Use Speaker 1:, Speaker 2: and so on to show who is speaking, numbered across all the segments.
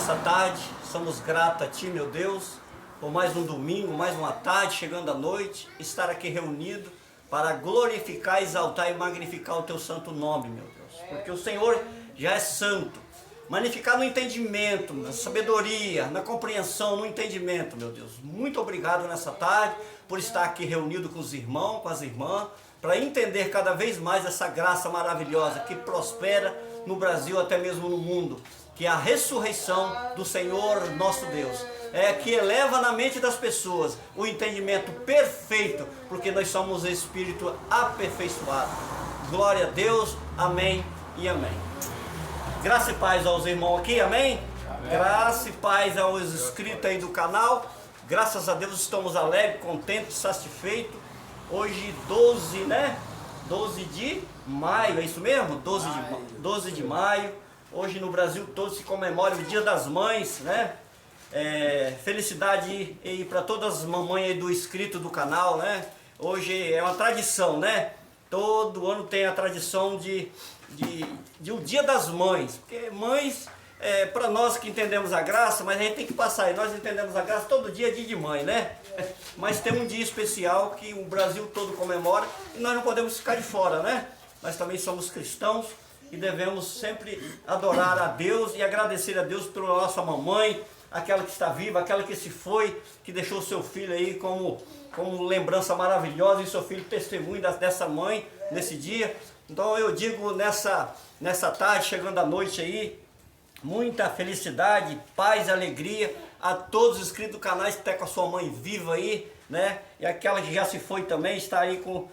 Speaker 1: nessa tarde, somos gratos a Ti, meu Deus, por mais um domingo, mais uma tarde, chegando à noite, estar aqui reunido para glorificar, exaltar e magnificar o Teu santo nome, meu Deus, porque o Senhor já é santo. Magnificar no entendimento, na sabedoria, na compreensão, no entendimento, meu Deus. Muito obrigado nessa tarde por estar aqui reunido com os irmãos, com as irmãs, para entender cada vez mais essa graça maravilhosa que prospera no Brasil, até mesmo no mundo, que é a ressurreição do Senhor nosso Deus, que eleva na mente das pessoas o entendimento perfeito, porque nós somos espírito aperfeiçoado. Glória a Deus, amém e amém. Graça e paz aos irmãos aqui, amém? Amém. Graça e paz aos inscritos aí do canal. Graças a Deus estamos alegres, contentes, satisfeitos. Hoje 12, né? 12 de maio, é isso mesmo? 12 de maio. Hoje no Brasil todo se comemora o Dia das Mães, né? Felicidade aí para todas as mamães aí do inscrito do canal, né? Hoje é uma tradição, né? Todo ano tem a tradição de o Dia das Mães, porque mães, para nós que entendemos a graça, mas a gente tem que passar aí, nós entendemos a graça, todo dia é dia de mãe, né? Mas tem um dia especial que o Brasil todo comemora e nós não podemos ficar de fora, né? Nós também somos cristãos e devemos sempre adorar a Deus e agradecer a Deus pela nossa mamãe, aquela que está viva, aquela que se foi, que deixou seu filho aí como lembrança maravilhosa e seu filho testemunho dessa mãe nesse dia. Então eu digo nessa tarde, chegando à noite aí, muita felicidade, paz e alegria a todos os inscritos do canal que estão com a sua mãe viva aí, né? E aquela que já se foi também, está aí com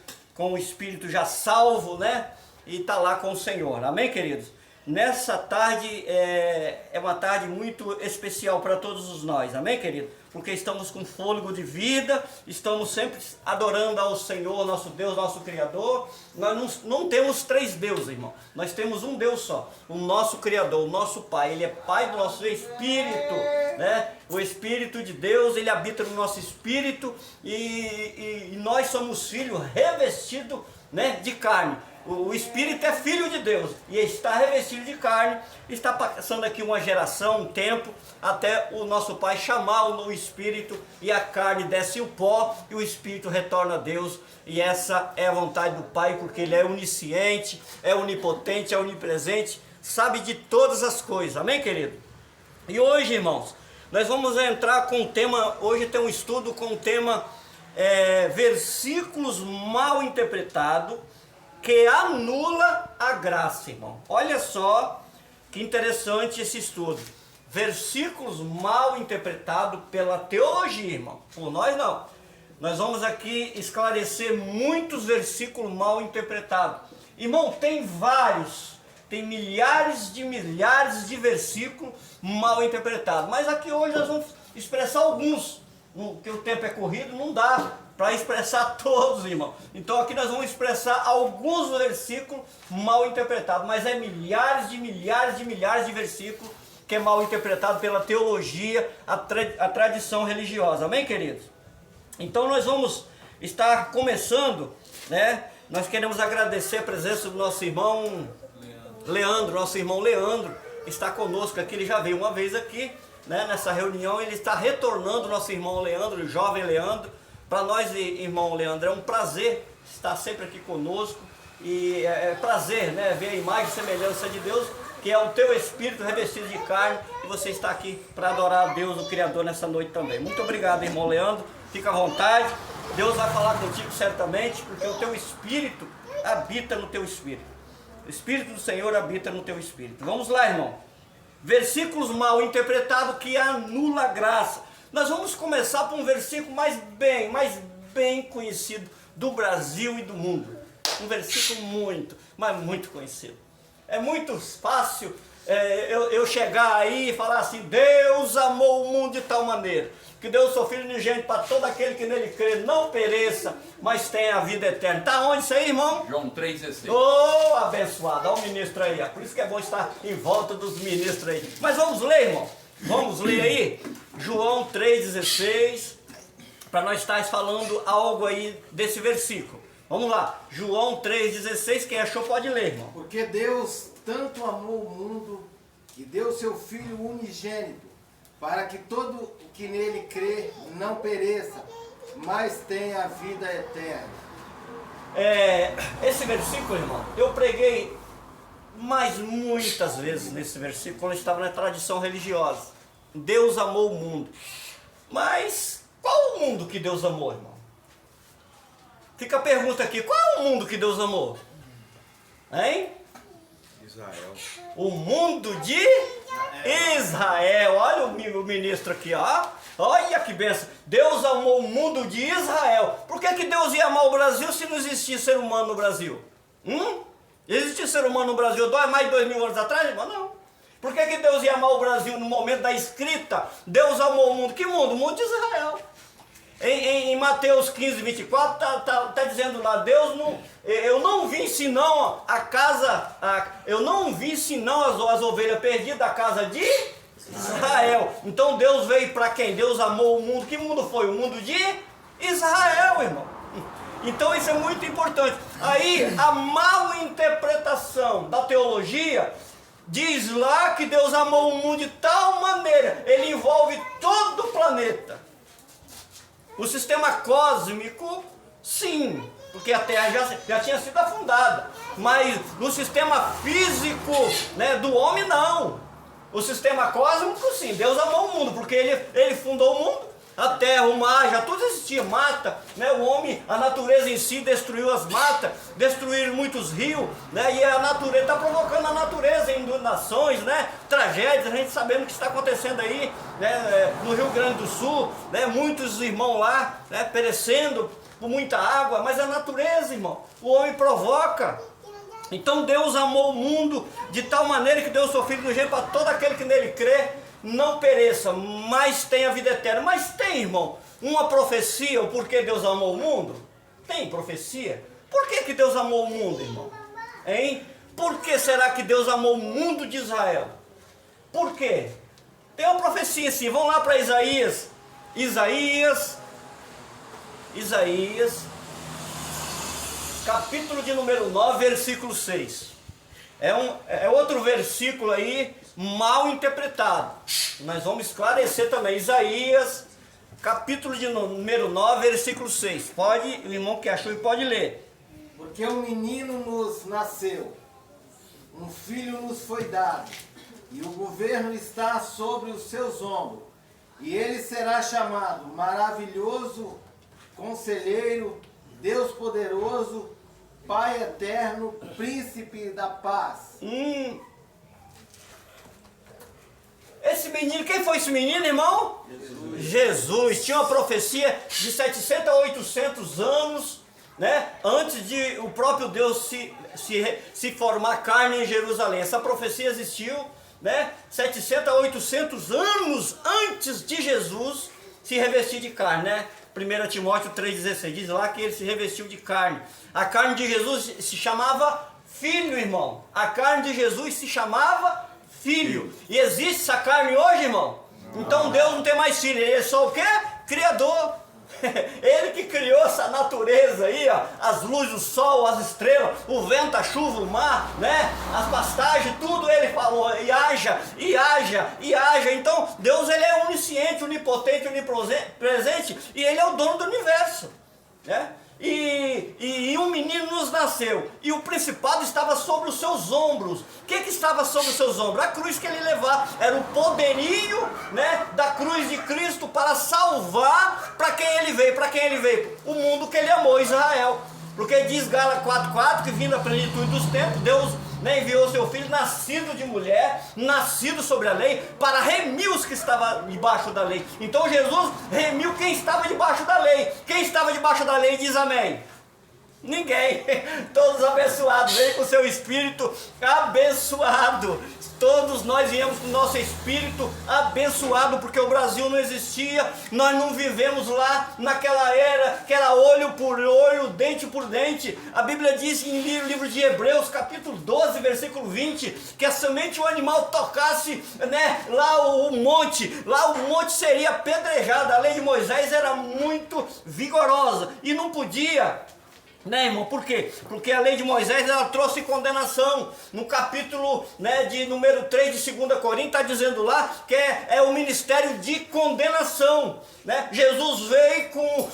Speaker 1: o espírito já salvo, né? E está lá com o Senhor, amém, queridos? Nessa tarde é uma tarde muito especial para todos nós, amém, querido? Porque estamos com fôlego de vida, estamos sempre adorando ao Senhor, nosso Deus, nosso Criador. Nós não temos três deuses, irmão. Nós temos um Deus só, o nosso Criador, o nosso Pai. Ele é Pai do nosso Espírito, né? O Espírito de Deus, Ele habita no nosso Espírito e nós somos filhos revestidos, né, de carne. O Espírito é filho de Deus e está revestido de carne. Está passando aqui uma geração, um tempo, até o nosso Pai chamar o Espírito e a carne desce o pó e o Espírito retorna a Deus. E essa é a vontade do Pai, porque Ele é onisciente, é onipotente, é onipresente, sabe de todas as coisas, amém, querido? E hoje, irmãos, nós vamos entrar com o tema, hoje tem um estudo com o tema versículos mal interpretados que anula a graça, irmão. Olha só que interessante esse estudo. Versículos mal interpretados pela teologia, irmão. Por nós não. Nós vamos aqui esclarecer muitos versículos mal interpretados. Irmão, tem vários, tem milhares de versículos mal interpretados. Mas aqui hoje nós vamos expressar alguns. Porque o tempo é corrido, não dá para expressar todos, irmão. Então aqui nós vamos expressar alguns versículos mal interpretados, mas é milhares de versículos que é mal interpretado pela teologia, a tradição religiosa, amém, queridos? Então nós vamos estar começando, né? Nós queremos agradecer a presença do nosso irmão Leandro, nosso irmão Leandro, está conosco aqui, ele já veio uma vez aqui, né, nessa reunião, ele está retornando, nosso irmão Leandro, o jovem Leandro. Para nós, irmão Leandro, é um prazer estar sempre aqui conosco e é prazer, né, ver a imagem e semelhança de Deus, que é o teu espírito revestido de carne, e você está aqui para adorar a Deus, o Criador, nessa noite também. Muito obrigado, irmão Leandro, fica à vontade, Deus vai falar contigo certamente, porque o teu espírito habita no teu espírito, o Espírito do Senhor habita no teu espírito. Vamos lá, irmão. Versículos mal interpretados que anula a graça. Nós vamos começar por um versículo mais bem conhecido do Brasil e do mundo. Um versículo muito conhecido. É muito fácil eu chegar aí e falar assim: Deus amou o mundo de tal maneira que deu o seu Filho unigênito para todo aquele que nele crê, não pereça, mas tenha a vida eterna. Está onde isso aí, irmão?
Speaker 2: João 3,16.
Speaker 1: Oh, abençoado, olha o ministro aí. Por isso que é bom estar em volta dos ministros aí. Mas vamos ler, irmão. Vamos ler aí? João 3,16. Para nós estar falando algo aí desse versículo. Vamos lá. João 3,16. Quem achou pode ler, irmão.
Speaker 3: Porque Deus tanto amou o mundo
Speaker 2: que deu seu Filho unigênito, para que todo o que nele crê não pereça, mas tenha a vida eterna.
Speaker 1: Esse versículo, irmão, eu preguei mais muitas vezes nesse versículo quando eu estava na tradição religiosa. Deus amou o mundo. Mas qual o mundo que Deus amou, irmão? Fica a pergunta aqui, qual é o mundo que Deus amou? Hein?
Speaker 3: Israel.
Speaker 1: O mundo de Israel. Olha o ministro aqui, ó. Olha que benção. Deus amou o mundo de Israel. Por que Deus ia amar o Brasil se não existia ser humano no Brasil? Existia ser humano no Brasil mais de 2000 anos atrás, irmão? Não. Por que Deus ia amar o Brasil no momento da escrita? Deus amou o mundo. Que mundo? O mundo de Israel. Em Mateus 15, 24, tá dizendo lá, eu não vim senão eu não vim senão as ovelhas perdidas da casa de Israel. Então Deus veio para quem? Deus amou o mundo. Que mundo foi? O mundo de Israel, irmão. Então isso é muito importante. Aí a mal interpretação da teologia diz lá que Deus amou o mundo de tal maneira, ele envolve todo o planeta. O sistema cósmico, sim, porque a Terra já tinha sido afundada. Mas no sistema físico, né, do homem, não. O sistema cósmico, sim, Deus amou o mundo, porque ele fundou o mundo. A terra, o mar, já tudo existia, mata, né? O homem, a natureza em si destruiu as matas, destruíram muitos rios, né? E a natureza está provocando a natureza em inundações, né? Tragédias, a gente sabendo o que está acontecendo aí, né? No Rio Grande do Sul, né? Muitos irmãos lá, né? Perecendo por muita água, mas a natureza, irmão, o homem provoca. Então Deus amou o mundo de tal maneira que deu o seu Filho unigênito para todo aquele que nele crê, não pereça, mas tenha a vida eterna. Mas tem, irmão, uma profecia, o porquê Deus amou o mundo? Tem profecia? Por que Deus amou o mundo, irmão? Hein? Por que será que Deus amou o mundo de Israel? Por quê? Tem uma profecia sim, vamos lá para Isaías, capítulo de número 9, versículo 6. É outro versículo aí, mal interpretado. Nós vamos esclarecer também. Isaías, capítulo de número 9, versículo 6. Pode, o irmão que achou, pode ler.
Speaker 2: Porque um menino nos nasceu, um filho nos foi dado, e o governo está sobre os seus ombros. E ele será chamado Maravilhoso, Conselheiro, Deus Poderoso, Pai Eterno, Príncipe da Paz.
Speaker 1: Esse menino, quem foi esse menino, irmão? Jesus. Tinha uma profecia de 700 a 800 anos, né? Antes de o próprio Deus se formar carne em Jerusalém. Essa profecia existiu, né? 700 a 800 anos antes de Jesus se revestir de carne, né? 1 Timóteo 3,16 diz lá que ele se revestiu de carne. A carne de Jesus se chamava filho, irmão. A carne de Jesus se chamava filho. E existe essa carne hoje, irmão? Então Deus não tem mais filho, ele é só o quê? Criador. Ele que criou essa natureza aí, ó, as luzes, o sol, as estrelas, o vento, a chuva, o mar, né? As pastagens, tudo ele falou, e haja, e haja, e haja. Então Deus, ele é onisciente, onipotente, onipresente, e ele é o dono do universo, né? E um menino nos nasceu, e o principado estava sobre os seus ombros. O que estava sobre os seus ombros? A cruz que ele levava, era o poderio, né, da cruz de Cristo para salvar. Para quem ele veio? Para quem ele veio? O mundo que ele amou, Israel. Porque diz Gálatas 4,4 que vindo a plenitude dos tempos, Deus, né, enviou seu filho, nascido de mulher, nascido sobre a lei, para remir os que estavam debaixo da lei. Então Jesus remiu quem estava debaixo da lei. Quem estava debaixo da lei diz amém. Ninguém. Todos abençoados. Vem com o seu espírito abençoado. Todos nós viemos com o nosso espírito abençoado, porque o Brasil não existia, nós não vivemos lá naquela era, que era olho por olho, dente por dente. A Bíblia diz em livro de Hebreus, capítulo 12, versículo 20, que somente o animal tocasse, né, lá o monte seria apedrejado. A lei de Moisés era muito vigorosa e não podia Né, irmão? Por quê? Porque a lei de Moisés ela trouxe condenação. No capítulo, né, de número 3 de 2 Coríntios está dizendo lá que é o ministério de condenação. Né? Jesus veio com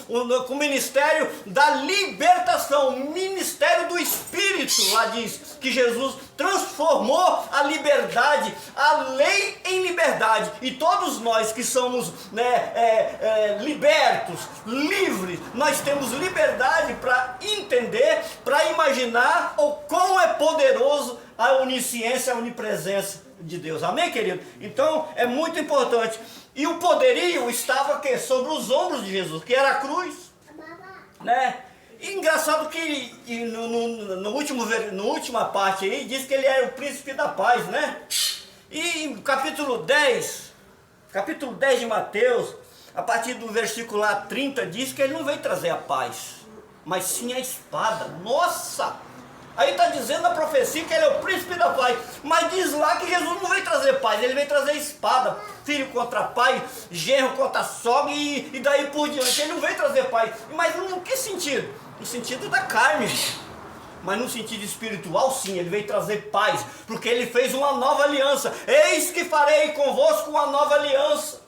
Speaker 1: o ministério da libertação, o ministério do Espírito. Lá diz que Jesus transformou a liberdade, a lei em liberdade. E todos nós que somos, né, libertos, livres, nós temos liberdade para entender, para imaginar o quão é poderoso a onisciência, a onipresença de Deus. Amém, querido? Então é muito importante. E o poderio estava aqui, sobre os ombros de Jesus, que era a cruz, né? E engraçado que no última parte aí diz que ele era o príncipe da paz, né? E no capítulo 10 de Mateus, a partir do versículo lá 30, diz que ele não veio trazer a paz, mas sim a espada. Nossa! Aí está dizendo na profecia que ele é o príncipe da paz, mas diz lá que Jesus não veio trazer paz, ele veio trazer espada, filho contra pai, genro contra sogra e daí por diante. Ele não veio trazer paz, mas em que sentido? No sentido da carne, mas no sentido espiritual sim, ele veio trazer paz, porque ele fez uma nova aliança. Eis que farei convosco uma nova aliança.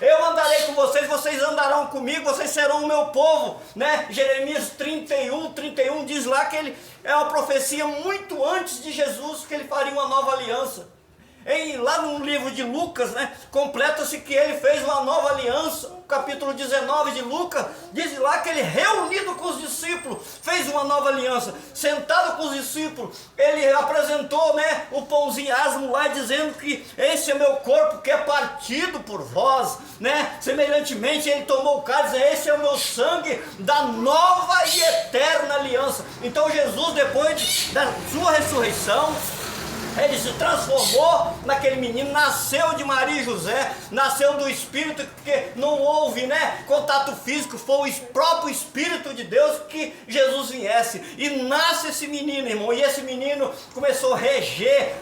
Speaker 1: Eu andarei com vocês, vocês andarão comigo, vocês serão o meu povo, né? Jeremias 31 diz lá que ele é uma profecia muito antes de Jesus, que ele faria uma nova aliança. Lá no livro de Lucas, né, completa-se que ele fez uma nova aliança. No capítulo 19 de Lucas, diz lá que ele, reunido com os discípulos, fez uma nova aliança. Sentado com os discípulos, ele apresentou, né, o pãozinho asmo lá, dizendo que esse é meu corpo que é partido por vós, né? Semelhantemente, ele tomou o cálice, esse é o meu sangue da nova e eterna aliança. Então Jesus, depois da sua ressurreição, ele se transformou naquele menino, nasceu de Maria e José, nasceu do Espírito, porque não houve, né, contato físico, foi o próprio Espírito de Deus que Jesus viesse. E nasce esse menino, irmão, e esse menino começou a reger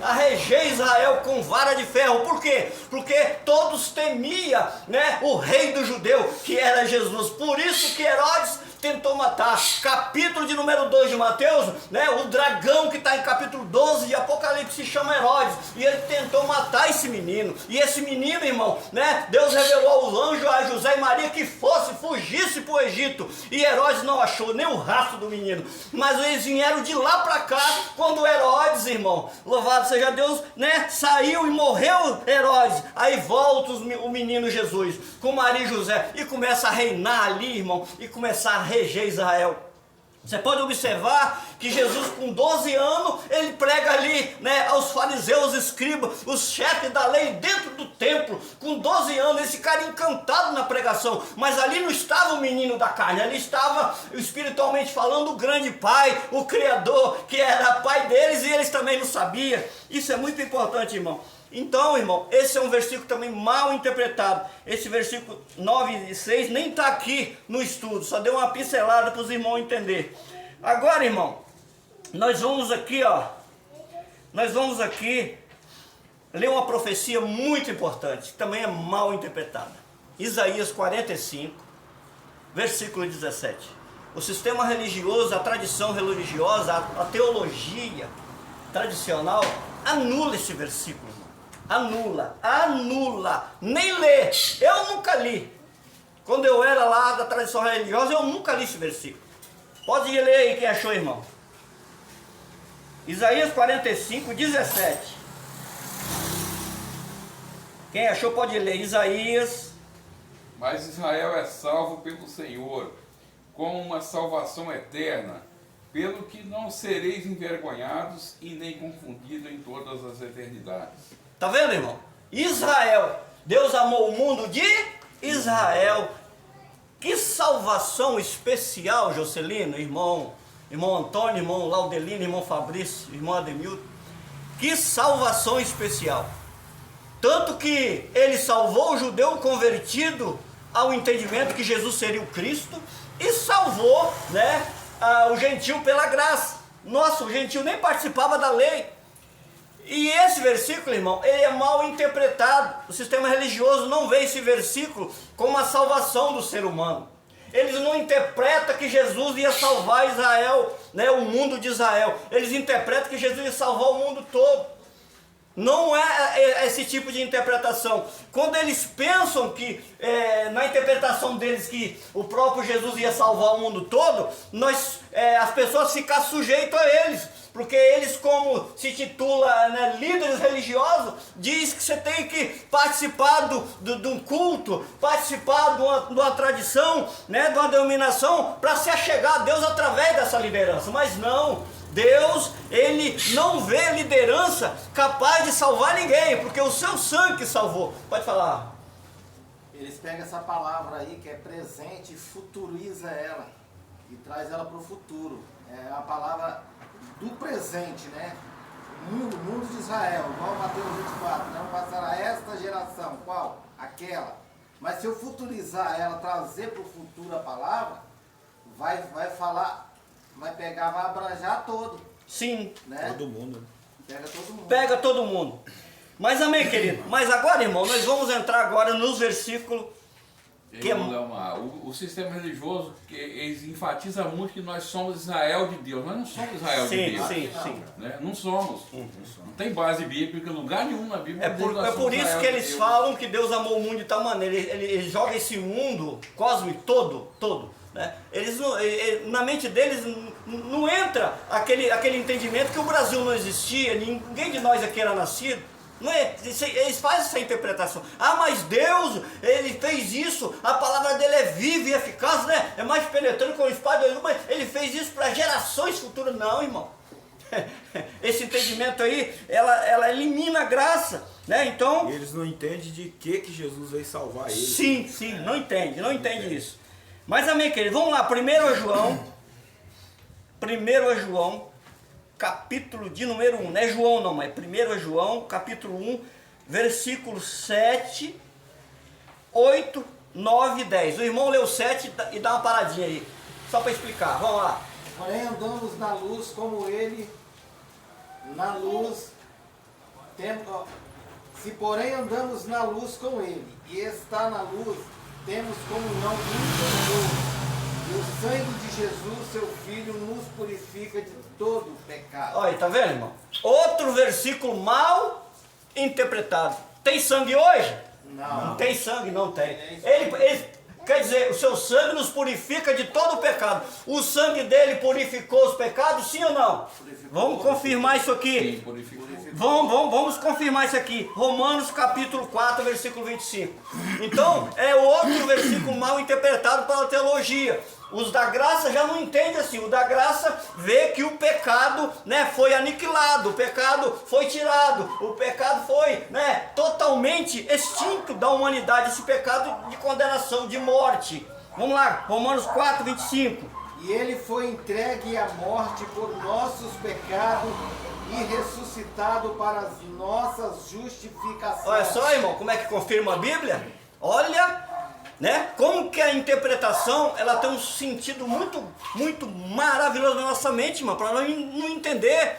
Speaker 1: Israel com vara de ferro. Por quê? Porque todos temiam, né, o rei do judeu, que era Jesus. Por isso que Herodes tentou matar. Capítulo de número 2 de Mateus, né, o dragão que está em capítulo 12 de Apocalipse se chama Herodes, e ele tentou matar esse menino. E esse menino, irmão, né, Deus revelou aos anjos, a José e Maria, que fugisse para o Egito, e Herodes não achou nem o rastro do menino, mas eles vieram de lá para cá, quando Herodes, irmão, louvado seja Deus, né, saiu e morreu Herodes, aí volta o menino Jesus, com Maria e José, e começa a reinar ali, irmão, e começar a reger Israel. Você pode observar que Jesus, com 12 anos, ele prega ali, né, aos fariseus, escribas, os chefes da lei dentro do templo. Com 12 anos, eles ficaram encantados na pregação, mas ali não estava o menino da carne, ali estava, espiritualmente falando, o grande pai, o Criador, que era pai deles, e eles também não sabiam. Isso é muito importante, irmão. Então, irmão, esse é um versículo também mal interpretado. Esse versículo 9 e 6 nem está aqui no estudo, só deu uma pincelada para os irmãos entenderem. Agora, irmão, nós vamos aqui ler uma profecia muito importante, que também é mal interpretada. Isaías 45, versículo 17. O sistema religioso, a tradição religiosa, a teologia tradicional anula esse versículo. Anula, nem lê. Eu nunca li. Quando eu era lá da tradição religiosa, eu nunca li esse versículo. Pode ler aí quem achou, irmão. Isaías 45, 17. Quem achou pode ler. Isaías.
Speaker 3: Mas Israel é salvo pelo Senhor, com uma salvação eterna, pelo que não sereis envergonhados e nem confundidos em todas as eternidades.
Speaker 1: Tá vendo, irmão? Israel. Deus amou o mundo de Israel. Que salvação especial, Jocelino, irmão Antônio, irmão Laudelino, irmão Fabrício, irmão Ademilton. Que salvação especial. Tanto que ele salvou o judeu convertido ao entendimento que Jesus seria o Cristo e salvou, né, o gentil pela graça. Nossa, o gentil nem participava da lei. E esse versículo, irmão, ele é mal interpretado. O sistema religioso não vê esse versículo como a salvação do ser humano. Eles não interpretam que Jesus ia salvar Israel, né, o mundo de Israel. Eles interpretam que Jesus ia salvar o mundo todo. Não é esse tipo de interpretação. Quando eles pensam que, na interpretação deles, que o próprio Jesus ia salvar o mundo todo, as pessoas ficam sujeitas a eles. Porque eles, como se titula, né, líderes religiosos, diz que você tem que participar de um culto, participar de uma tradição, né, de uma denominação, para se achegar a Deus através dessa liderança. Mas não. Deus, Ele não vê liderança capaz de salvar ninguém, porque o seu sangue salvou. Pode falar.
Speaker 2: Eles pegam essa palavra aí que é presente e futuriza ela e traz ela para o futuro. É a palavra do presente, né? O mundo de Israel, igual Mateus 24, não passará esta geração. Qual? Aquela. Mas se eu futurizar ela, trazer para o futuro a palavra, vai falar... Vai pegar, vai abranger todo.
Speaker 1: Sim.
Speaker 2: Né?
Speaker 4: Todo mundo.
Speaker 2: Pega todo mundo.
Speaker 1: Pega todo mundo. Mas amém, querido. Mas agora, irmão, nós vamos entrar agora nos versículos.
Speaker 3: O sistema religioso, eles enfatizam muito que nós somos Israel de Deus. Nós não somos Israel de Deus.
Speaker 1: Sim.
Speaker 3: Né? Não somos. Não tem base bíblica em lugar nenhum na Bíblia.
Speaker 1: É por isso que eles falam que Deus amou o mundo de tal maneira. Ele joga esse mundo cósmico todo. Né? Na mente deles não entra aquele entendimento que o Brasil não existia, ninguém de nós aqui era nascido. Não é? Eles fazem essa interpretação. Ah, mas Deus, Ele fez isso, a palavra dele é viva e eficaz, né? É mais penetrante que o espada, mas Ele fez isso para gerações futuras. Não, irmão. Esse entendimento aí, ela elimina a graça, né? Então...
Speaker 4: E eles não entendem de que Jesus veio salvar eles.
Speaker 1: Sim, não entende isso. Mas amém, querido, vamos lá, 1 João, capítulo de número 1, não é João não, mas 1 João, capítulo 1, versículos 7, 8, 9 e 10. O irmão leu 7 e dá uma paradinha aí, só para explicar, vamos lá.
Speaker 2: Porém andamos na luz como ele, na luz, se porém andamos na luz com ele, e está na luz, temos comunhão com Deus, e o sangue de Jesus, seu Filho, nos purifica de todo pecado.
Speaker 1: Olha, tá vendo, irmão? Outro versículo mal interpretado. Tem sangue hoje?
Speaker 2: Não
Speaker 1: tem sangue, não tem. Ele quer dizer, o seu sangue nos purifica de todo o pecado. O sangue dele purificou os pecados, sim ou não? Vamos confirmar isso aqui.
Speaker 3: Sim, purificou.
Speaker 1: Vamos confirmar isso aqui. Romanos capítulo 4, versículo 25. Então, é outro versículo mal interpretado pela teologia. Os da graça já não entendem assim. O da graça vê que o pecado, né, foi aniquilado, o pecado foi tirado, o pecado foi, né, totalmente extinto da humanidade, esse pecado de condenação, de morte. Vamos lá, Romanos 4, 25.
Speaker 2: E ele foi entregue à morte por nossos pecados e ressuscitado para as nossas justificações.
Speaker 1: Olha só, irmão, como é que confirma a Bíblia? Olha, né, como que a interpretação, ela tem um sentido muito maravilhoso na nossa mente, irmão, para nós não entender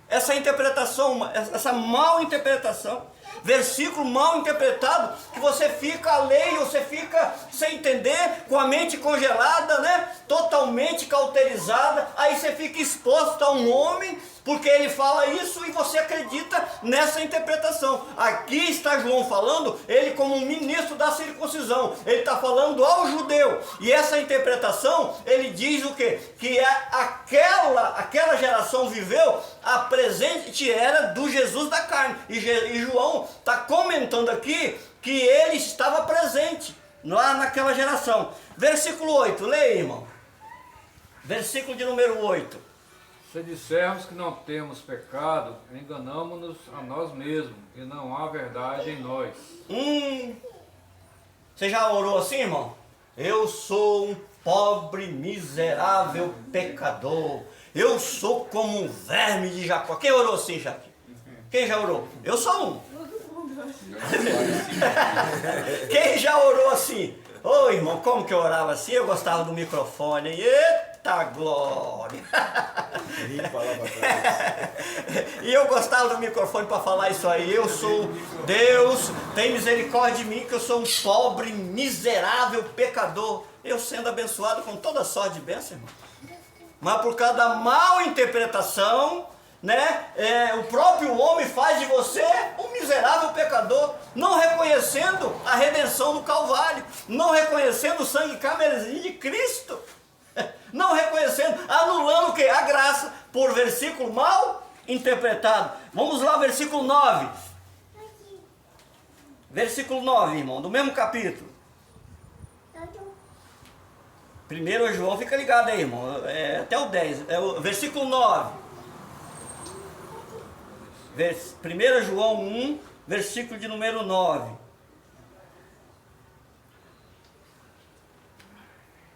Speaker 1: essa interpretação, essa mal interpretação. Versículo mal interpretado, que você fica alheio, você fica sem entender, com a mente congelada, né? Totalmente cauterizada, aí você fica exposto a um homem, porque ele fala isso e você acredita nessa interpretação. Aqui está João falando, ele como um ministro da circuncisão, ele está falando ao judeu, e essa interpretação, ele diz o quê? Que aquela geração viveu a presente era do Jesus da carne, e João está comentando aqui que ele estava presente lá naquela geração. Versículo 8, leia, irmão. Versículo de número 8.
Speaker 5: Se dissermos que não temos pecado, enganamo-nos a nós mesmos, e não há verdade em nós.
Speaker 1: Você já orou assim, irmão? Eu sou um pobre, miserável pecador. Eu sou como um verme de Jacó. Quem orou assim, Jaque? Quem já orou? Eu sou um. Quem já orou assim? Ô irmão, como que eu orava assim? Eu gostava do microfone. Eita glória! E eu gostava do microfone para falar isso aí. Eu sou Deus, tem misericórdia de mim, que eu sou um pobre, miserável pecador. Eu sendo abençoado com toda sorte de bênção, irmão. Mas por causa da mal interpretação, né, o próprio homem faz de você um miserável pecador, não reconhecendo a redenção do Calvário, não reconhecendo o sangue carmesim de Cristo, não reconhecendo, anulando o que? A graça, por versículo mal interpretado. Vamos lá, versículo 9. Versículo 9, irmão, do mesmo capítulo. 1 João, fica ligado aí, irmão, até o 10, versículo 9. 1 João 1, versículo de número 9.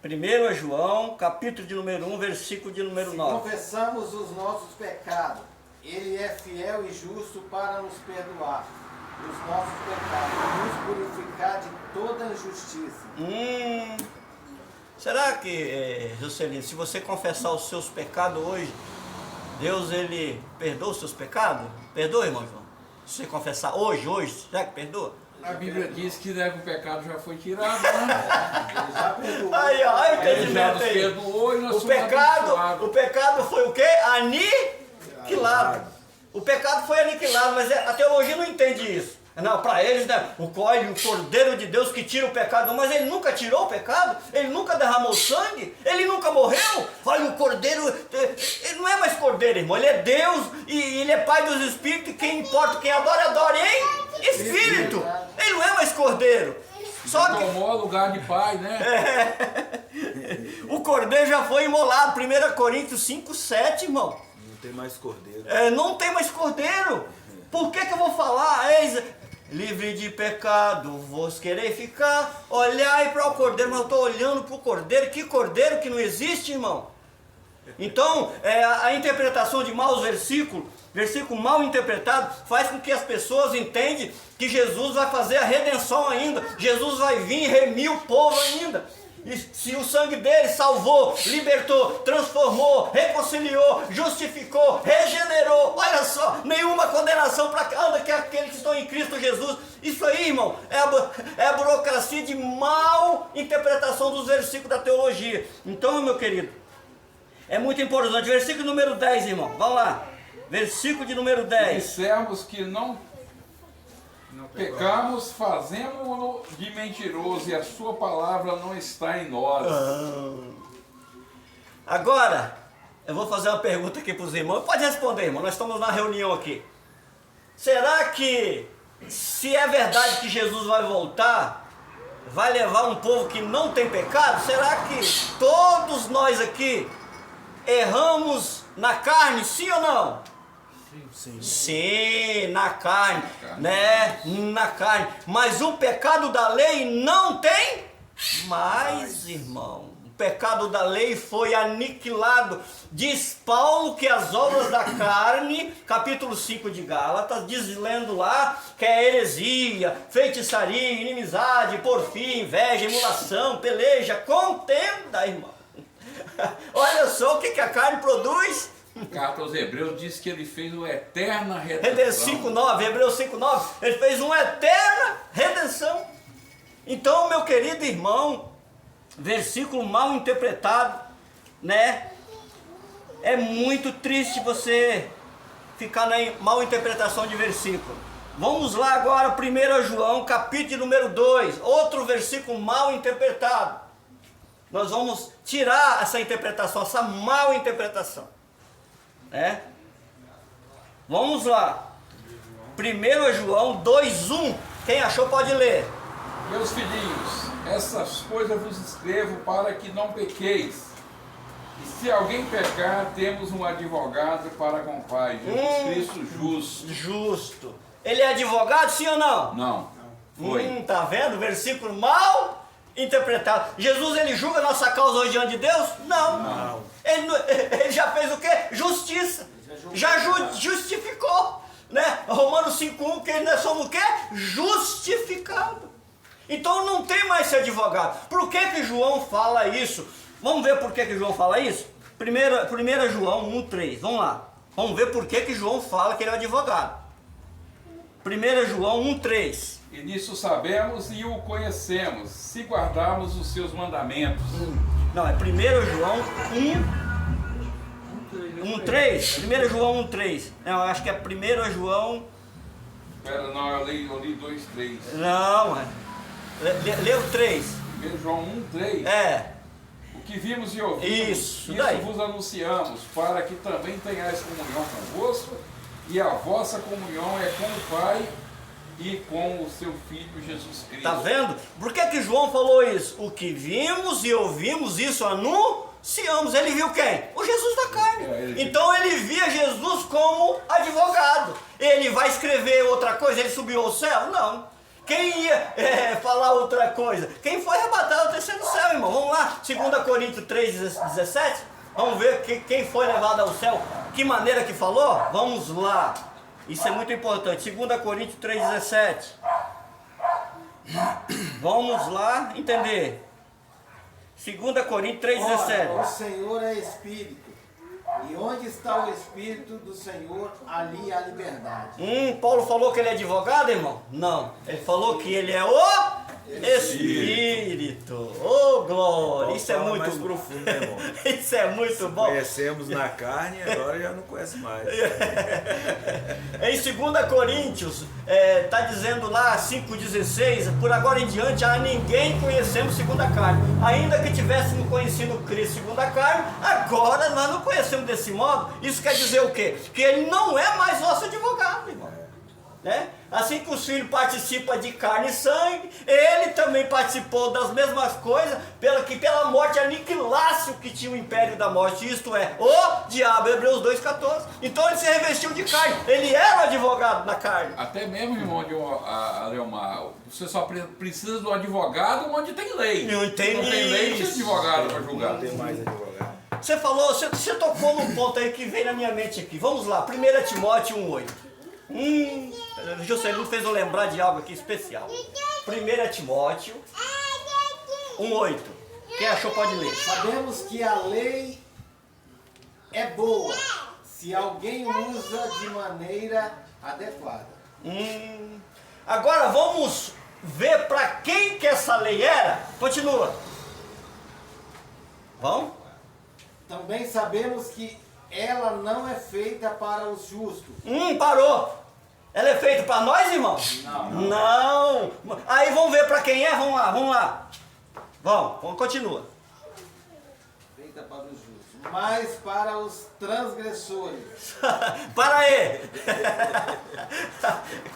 Speaker 1: 1 João, capítulo de número 1, versículo de número 9.
Speaker 2: Confessamos os nossos pecados, Ele é fiel e justo para nos perdoar os nossos pecados e nos purificar de toda injustiça.
Speaker 1: Será que, Juscelino, se você confessar os seus pecados hoje, Deus, ele perdoa os seus pecados? Perdoa, irmão João? Se você confessar hoje, será que perdoa?
Speaker 3: A Bíblia diz que, né, que o pecado já foi tirado, né?
Speaker 2: Ele já perdoou.
Speaker 1: Aí, ó, o
Speaker 3: Ele já
Speaker 1: entendimento
Speaker 3: nos
Speaker 1: aí.
Speaker 3: perdoou e nós
Speaker 1: O
Speaker 3: somos abençoados.
Speaker 1: pecado foi o quê? Aniquilado. O pecado foi aniquilado, mas a teologia não entende isso. Não, para eles, né, o Cordeiro de Deus que tira o pecado, mas ele nunca tirou o pecado, ele nunca derramou sangue, ele nunca morreu. Olha, o Cordeiro, ele não é mais Cordeiro, irmão, ele é Deus e ele é Pai dos Espíritos, e quem importa, quem adora, adore em Espírito. Ele não é mais Cordeiro. Só que
Speaker 3: tomou o lugar de pai, né?
Speaker 1: o Cordeiro já foi imolado, 1 Coríntios 5, 7, irmão.
Speaker 4: Não tem mais cordeiro.
Speaker 1: Não tem mais Cordeiro. Por que eu vou falar? Eis, livre de pecado, vos querer ficar, olhai para o Cordeiro, mas eu estou olhando para o Cordeiro, que Cordeiro que não existe, irmão? Então, a interpretação de maus versículo mal interpretado, faz com que as pessoas entendam que Jesus vai fazer a redenção ainda, Jesus vai vir e remir o povo ainda. E se o sangue dele salvou, libertou, transformou, reconciliou, justificou, regenerou, olha só, nenhuma condenação para aqueles que estão em Cristo Jesus. Isso aí, irmão, é a burocracia de mal interpretação dos versículos da teologia. Então, meu querido, é muito importante. Versículo número 10, irmão, vamos lá. Versículo de número 10.
Speaker 3: Dissemos que não pecamos, fazemos-no de mentiroso e a sua palavra não está em nós.
Speaker 1: Agora, eu vou fazer uma pergunta aqui para os irmãos. Pode responder, irmão, nós estamos na reunião aqui. Será que, se é verdade que Jesus vai voltar, vai levar um povo que não tem pecado? Será que todos nós aqui erramos na carne, sim ou não? Sim, na carne, né? Na carne. Mas o pecado da lei não tem mais, irmão. O pecado da lei foi aniquilado. Diz Paulo que as obras da carne, capítulo 5 de Gálatas, diz lendo lá que é heresia, feitiçaria, inimizade, porfia, inveja, emulação, peleja, contenda, irmão. Olha só o que a carne produz.
Speaker 3: Carta aos Hebreus diz que ele fez uma eterna redenção.
Speaker 1: Hebreus 5,9, ele fez uma eterna redenção. Então, meu querido irmão, versículo mal interpretado, né? É muito triste você ficar na mal interpretação de versículo. Vamos lá agora, 1 João, capítulo número 2, outro versículo mal interpretado. Nós vamos tirar essa interpretação, essa mal interpretação. Vamos lá. 1 João 2,1. Quem achou pode ler.
Speaker 3: Meus filhinhos, essas coisas vos escrevo para que não pequeis. E se alguém pecar, temos um advogado para com o Pai, Jesus Cristo justo.
Speaker 1: Justo. Ele é advogado, sim ou não?
Speaker 3: Não. Foi.
Speaker 1: Tá vendo? Versículo mal interpretado. Jesus, ele julga nossa causa hoje diante de Deus? Não. Ele já fez o quê? Justiça. Já justificou. Né? Romanos 5,1, que nós somos o quê? Justificado. Então não tem mais ser advogado. Por que João fala isso? Vamos ver por que João fala isso? 1 João 1,3. Vamos lá. Vamos ver por que João fala que ele é advogado. 1 João 1,3.
Speaker 3: E nisso sabemos e o conhecemos, se guardarmos os seus mandamentos.
Speaker 1: Não, é 1 João 1:3. 1 João 1:3. Não, eu acho que é 1 João...
Speaker 3: Espera, não, eu li 2:3.
Speaker 1: Não, leu 3.
Speaker 3: 1 João 1:3.
Speaker 1: É.
Speaker 3: O que vimos e ouvimos,
Speaker 1: Isso daí.
Speaker 3: vos anunciamos, para que também tenhais comunhão convosco, e a vossa comunhão é com o Pai e com o seu Filho Jesus Cristo.
Speaker 1: Tá vendo? Por que João falou isso? O que vimos e ouvimos, isso anunciamos. Ele viu quem? O Jesus da carne. Então ele via Jesus como advogado. Ele vai escrever outra coisa? Ele subiu ao céu? Não. Quem ia falar outra coisa? Quem foi arrebatado ao terceiro céu, irmão? Vamos lá, 2 Coríntios 3:17. Vamos ver quem foi levado ao céu. Que maneira que falou? Vamos lá. Isso é muito importante. 2 Coríntios 3:17. Vamos lá entender. 2 Coríntios 3:17.
Speaker 2: Ora, o Senhor é Espírito, e onde está o Espírito do Senhor, ali há liberdade.
Speaker 1: Paulo falou que ele é advogado, irmão? Não. Ele falou que ele é o Espírito. Ô, glória. Isso é muito
Speaker 4: mais profundo, né, irmão?
Speaker 1: Isso é muito bom.
Speaker 4: Conhecemos na carne, agora já não conhece mais.
Speaker 1: Em 2 Coríntios, está dizendo lá 5,16, por agora em diante a ninguém conhecemos segundo a carne. Ainda que tivéssemos conhecido Cristo segundo a carne, agora nós não conhecemos desse modo. Isso quer dizer o quê? Que ele não é mais nosso advogado, irmão. Né? Assim que os filhos participam de carne e sangue, ele também participou das mesmas coisas, que pela morte aniquilasse o que tinha o império da morte, isto é, o diabo, Hebreus 2,14. Então ele se revestiu de carne, ele era o advogado na carne.
Speaker 3: Até mesmo, irmão Leomar, você só precisa do advogado onde tem lei.
Speaker 1: Não tem
Speaker 3: lei, tem advogado para julgar.
Speaker 4: Não tem mais advogado.
Speaker 1: Você falou, você tocou num ponto aí que veio na minha mente aqui. Vamos lá, 1 Timóteo 1:8. Juscelino fez eu lembrar de algo aqui especial. 1 Timóteo 1:8. Quem achou pode ler.
Speaker 2: Sabemos que a lei é boa, se alguém usa de maneira adequada.
Speaker 1: Agora vamos ver para quem que essa lei era. Continua. Vamos?
Speaker 2: Também sabemos que ela não é feita para os justos.
Speaker 1: Parou. Ela é feita para nós, irmão? Não. Aí vamos ver para quem é. Vamos lá. Vamos, continua.
Speaker 2: Feita para os justos. Mas para os transgressores.
Speaker 1: Para aí.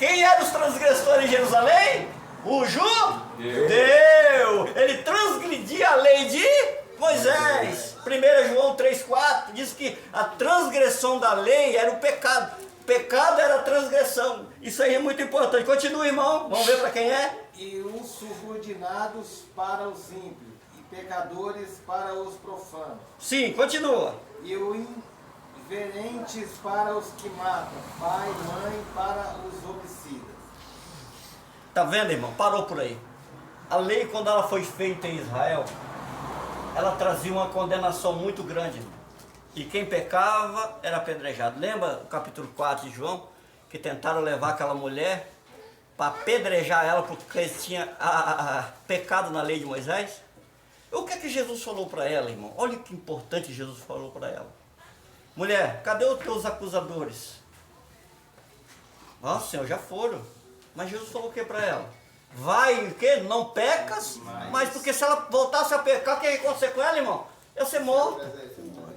Speaker 1: Quem eram os transgressores em Jerusalém? O judeu. Ele transgredia a lei de Moisés. 1 João 3,4 diz que a transgressão da lei era o pecado. Pecado era transgressão. Isso aí é muito importante. Continua, irmão. Vamos ver para quem é.
Speaker 2: E os subordinados para os ímpios, e pecadores para os profanos.
Speaker 1: Sim, continua.
Speaker 2: E os inverentes para os que matam, pai e mãe para os homicidas.
Speaker 1: Tá vendo, irmão? Parou por aí. A lei, quando ela foi feita em Israel, ela trazia uma condenação muito grande, irmão. E quem pecava era apedrejado. Lembra o capítulo 4 de João? Que tentaram levar aquela mulher para apedrejar ela porque tinha pecado na lei de Moisés? O que é que Jesus falou para ela, irmão? Olha que importante Jesus falou para ela. Mulher, cadê os teus acusadores? Nossa, Senhor, já foram. Mas Jesus falou o que para ela? Vai, o quê? Não pecas? Mas porque se ela voltasse a pecar, o que ia acontecer com ela, irmão? Ia ser morta.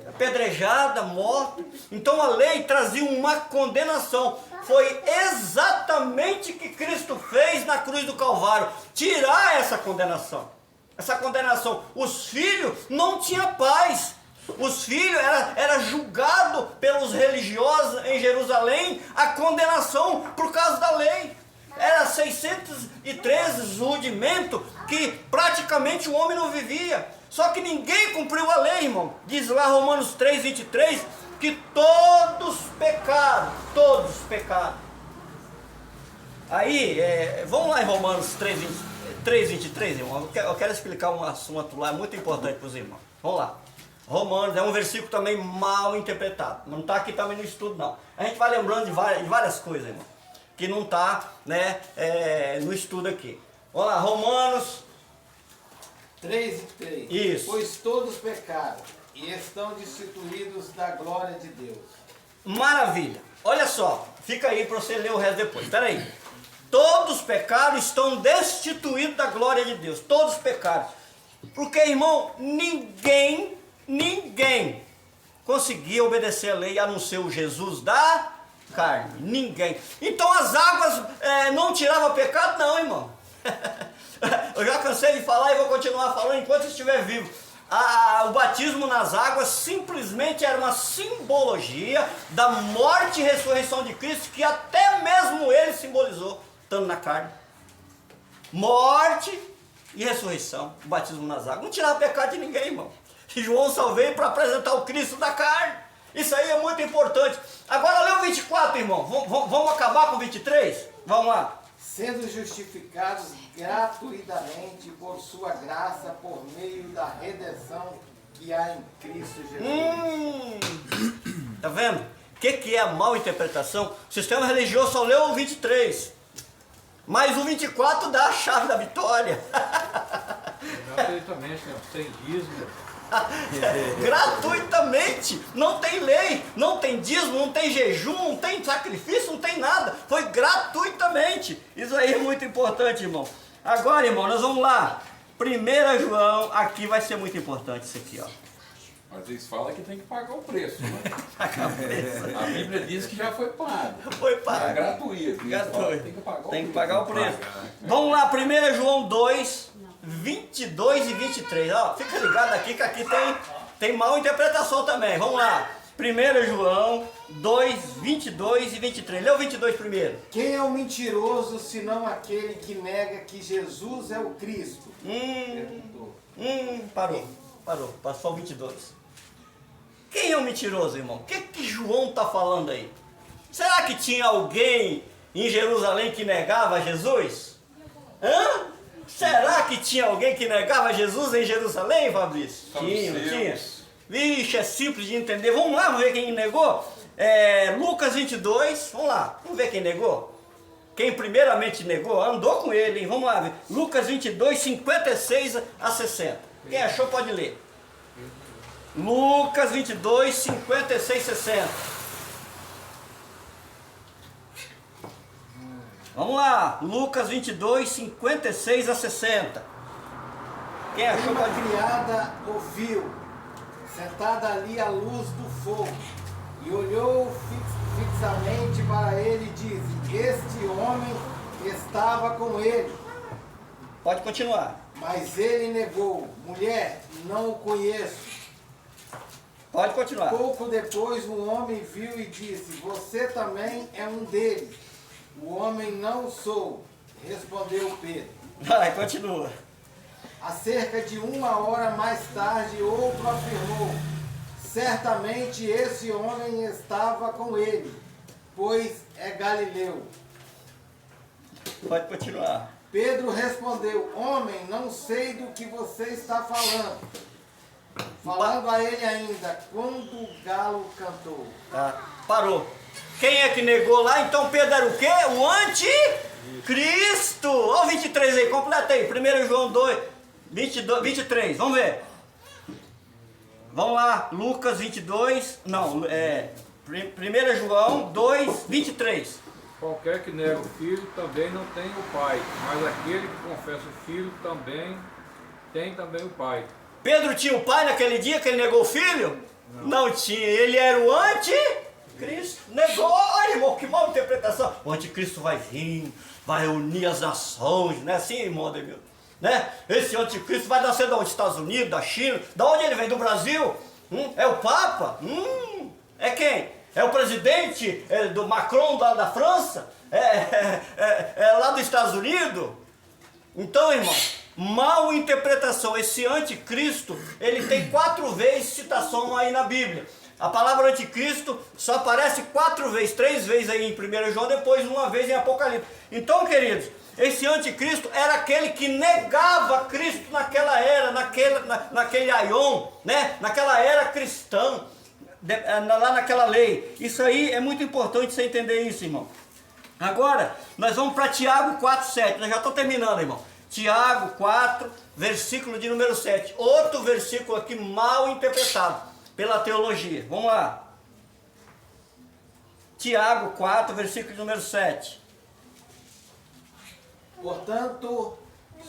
Speaker 1: Apedrejada, morta. Então a lei trazia uma condenação. Foi exatamente o que Cristo fez na cruz do Calvário. Tirar essa condenação. Essa condenação. Os filhos não tinham paz. Os filhos era julgado pelos religiosos em Jerusalém a condenação por causa da lei. Era 613 rudimentos que praticamente o homem não vivia. Só que ninguém cumpriu a lei, irmão. Diz lá Romanos 3:23 que todos pecaram. Todos pecaram. Aí, vamos lá em Romanos 3:23, irmão. Eu quero explicar um assunto lá muito importante para os irmãos. Vamos lá. Romanos é um versículo também mal interpretado. Não está aqui também no estudo, não. A gente vai lembrando de várias coisas, irmão. que não está, né, no estudo aqui. Vamos lá, Romanos
Speaker 2: 3 e 3.
Speaker 1: Isso.
Speaker 2: Pois todos pecaram e estão destituídos da glória de Deus.
Speaker 1: Maravilha. Olha só, fica aí para você ler o resto depois. Espera aí. Todos pecaram, estão destituídos da glória de Deus. Todos pecaram. Porque, irmão, ninguém conseguia obedecer a lei a não ser o Jesus da carne. Ninguém. Então as águas não tiravam pecado, não, irmão. Eu já cansei de falar e vou continuar falando enquanto estiver vivo. O batismo nas águas simplesmente era uma simbologia da morte e ressurreição de Cristo, que até mesmo ele simbolizou, estando na carne. Morte e ressurreição, o batismo nas águas. Não tirava pecado de ninguém, irmão. E João só veio para apresentar o Cristo da carne. Isso aí é muito importante. Agora lê o 24, irmão. Vamos acabar com o 23? Vamos lá.
Speaker 2: Sendo justificados gratuitamente por sua graça, por meio da redenção que há em Cristo Jesus.
Speaker 1: Tá vendo? O que é a mal interpretação? O sistema religioso só leu o 23. Mas o 24 dá a chave da vitória.
Speaker 5: Gratuitamente, né? Sem dízimo.
Speaker 1: Gratuitamente, não tem lei, não tem dízimo, não tem jejum, não tem sacrifício, não tem nada, foi gratuitamente. Isso aí é muito importante, irmão. Agora, irmão, nós vamos lá. 1 João, aqui vai ser muito importante isso aqui, ó.
Speaker 3: Mas eles falam que tem que pagar o preço, né?
Speaker 1: A cabeça.
Speaker 3: A Bíblia diz que já foi pago.
Speaker 1: Foi
Speaker 3: É
Speaker 1: pago.
Speaker 3: gratuito. Eles falam que
Speaker 1: Gratuito.
Speaker 3: tem que pagar o preço.
Speaker 1: Vamos lá, 1 João 2, 22 e 23. Ó, fica ligado aqui que aqui tem mal interpretação também. Vamos lá. 1 João 2, 22 e 23. Lê o 22 primeiro.
Speaker 2: Quem é o mentiroso, senão aquele que nega que Jesus é o Cristo? Perguntou.
Speaker 1: Parou. Passou o 22. Quem é o mentiroso, irmão? O que João está falando aí? Será que tinha alguém em Jerusalém que negava Jesus? Hã? Será que tinha alguém que negava Jesus em Jerusalém, Fabrício? Tinha, não tinha? Vixe, é simples de entender. Vamos lá, vamos ver quem negou? Lucas 22, vamos lá, vamos ver quem negou? Quem primeiramente negou, andou com ele, hein? Vamos lá ver. Lucas 22, 56 a 60. Quem achou pode ler. Lucas 22, 56 a 60. Vamos lá, Lucas 22, 56 a 60. Quem achou
Speaker 2: Uma
Speaker 1: pode ler.
Speaker 2: criada ouviu, sentada ali à luz do fogo, e olhou fixamente para ele e disse: Este homem estava com ele.
Speaker 1: Pode continuar.
Speaker 2: Mas ele negou: Mulher, não o conheço.
Speaker 1: Pode continuar.
Speaker 2: Pouco depois o homem viu e disse: Você também é um deles. O homem: Não sou, respondeu Pedro.
Speaker 1: Vai, continua.
Speaker 2: A cerca de 1 hora mais tarde, outro afirmou: Certamente esse homem estava com ele, pois é galileu.
Speaker 1: Pode continuar.
Speaker 2: Pedro respondeu: Homem, não sei do que você está falando. Falando a ele ainda, quando o galo cantou.
Speaker 1: Parou. Quem é que negou lá? Então Pedro era o quê? O anticristo. Olha o 23 aí, completa aí. 1 João 2, 23, vamos ver. Vamos lá, Lucas 22, não, 1 João 2, 23.
Speaker 5: Qualquer que nega o filho também não tem o pai, mas aquele que confessa o filho também tem também o pai.
Speaker 1: Pedro tinha o pai naquele dia que ele negou o filho? Não tinha, ele era o anticristo. Negou, olha irmão, que mal interpretação. O anticristo vai vir, vai unir as nações, não é assim, irmão Ademir? Né? Esse anticristo vai nascer dos Estados Unidos, da China, da onde ele vem? Do Brasil? É o Papa? É quem? É o presidente do Macron da França? É lá dos Estados Unidos? Então, irmão, mal interpretação. Esse anticristo, ele tem 4 vezes citação aí na Bíblia. A palavra anticristo só aparece 4 vezes, 3 vezes aí em 1 João, depois uma vez em Apocalipse. Então, queridos, esse anticristo era aquele que negava Cristo naquela era, naquele aion, né? Naquela era cristã, lá naquela lei. Isso aí é muito importante você entender isso, irmão. Agora, nós vamos para Tiago 4:7. Nós já estamos terminando, irmão. Tiago 4, versículo de número 7. Outro versículo aqui mal interpretado pela teologia. Vamos lá. Tiago 4, versículo de número 7.
Speaker 2: Portanto,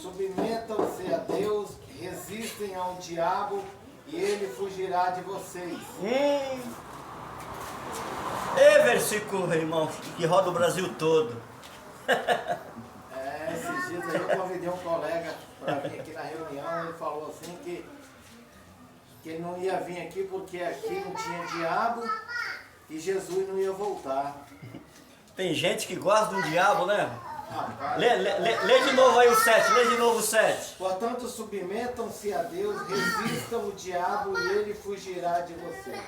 Speaker 2: submetam-se a Deus, resistem ao diabo e ele fugirá de vocês.
Speaker 1: Versículo, irmão, que roda o Brasil todo.
Speaker 2: Esses dias aí eu convidei um colega para vir aqui na reunião, ele falou assim que ele não ia vir aqui porque aqui não tinha diabo e Jesus não ia voltar.
Speaker 1: Tem gente que gosta do diabo, né?
Speaker 2: Rapaz,
Speaker 1: Lê de novo aí o 7, lê de novo o 7.
Speaker 2: portanto, submetam-se a Deus, resistam o diabo e ele fugirá de vocês.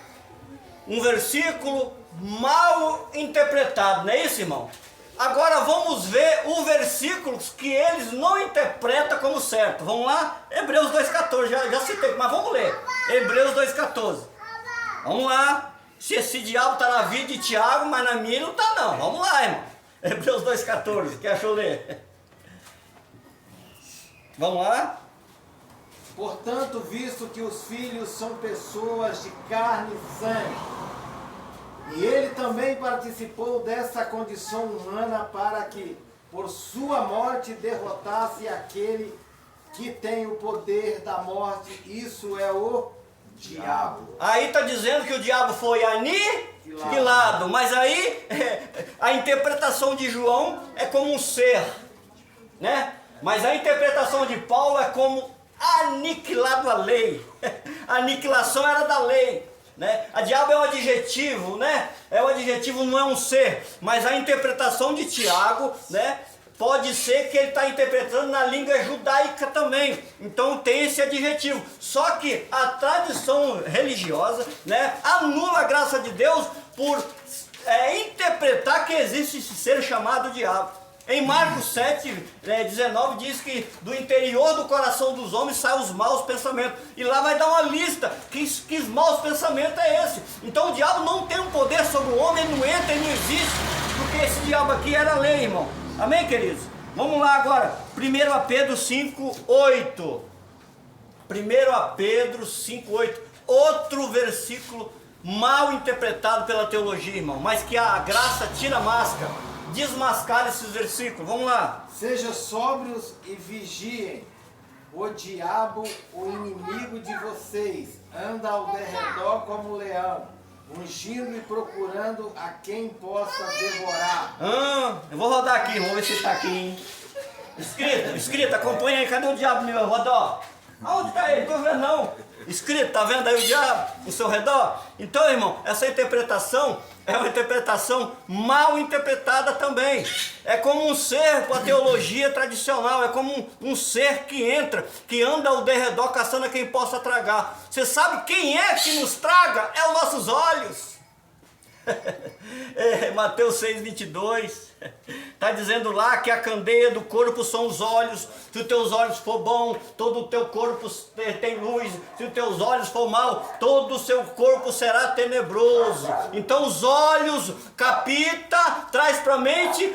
Speaker 1: Um versículo mal interpretado, não é isso, irmão? Agora vamos ver os versículos que eles não interpretam como certo. Vamos lá? Hebreus 2,14, já citei, mas vamos ler. Hebreus 2,14. Vamos lá. Se esse diabo está na vida de Tiago, mas na minha não está não. Vamos lá, irmão. Hebreus 2,14, quer achou ler? Vamos lá?
Speaker 2: Portanto, visto que os filhos são pessoas de carne e sangue, e ele também participou dessa condição humana para que, por sua morte, derrotasse aquele que tem o poder da morte, isso é o diabo.
Speaker 1: Aí está dizendo que o diabo foi aniquilado, mas aí a interpretação de João é como um ser, né? Mas a interpretação de Paulo é como aniquilado a lei. A aniquilação era da lei, né? A diabo é um adjetivo, né? É um adjetivo, não é um ser. Mas a interpretação de Tiago, né? Pode ser que ele está interpretando na língua judaica também. Então tem esse adjetivo. Só que a tradição religiosa, né, anula a graça de Deus por interpretar que existe esse ser chamado diabo. Em Marcos 7, 19 diz que do interior do coração dos homens saem os maus pensamentos. E lá vai dar uma lista, que maus pensamentos é esse. Então o diabo não tem um poder sobre o homem, ele não entra, ele não existe. Porque esse diabo aqui era lei, irmão. Amém, queridos? Vamos lá agora. 1 Pedro 5:8. 1 Pedro 5:8. Outro versículo mal interpretado pela teologia, irmão. Mas que a graça tira a máscara. Desmascar esses versículos. Vamos lá.
Speaker 2: Sejam sóbrios e vigiem. O diabo, o inimigo de vocês, anda ao derredor como leão, ungindo e procurando a quem possa devorar.
Speaker 1: Eu vou rodar aqui, vamos ver se está aqui, hein? Escrito, acompanha aí. Cadê o diabo meu redor? Aonde está ele? Não estou vendo não. Escrito, tá vendo aí o diabo no seu redor? Então, irmão, essa interpretação é uma interpretação mal interpretada também. É como um ser com a teologia tradicional, é como um ser que entra, que anda ao derredor caçando a quem possa tragar. Você sabe quem é que nos traga? É os nossos olhos. Mateus 6:22 está dizendo lá que a candeia do corpo são os olhos. Se os teus olhos for bom, todo o teu corpo tem luz. Se os teus olhos for mal, todo o seu corpo será tenebroso. Então os olhos capita, traz para a mente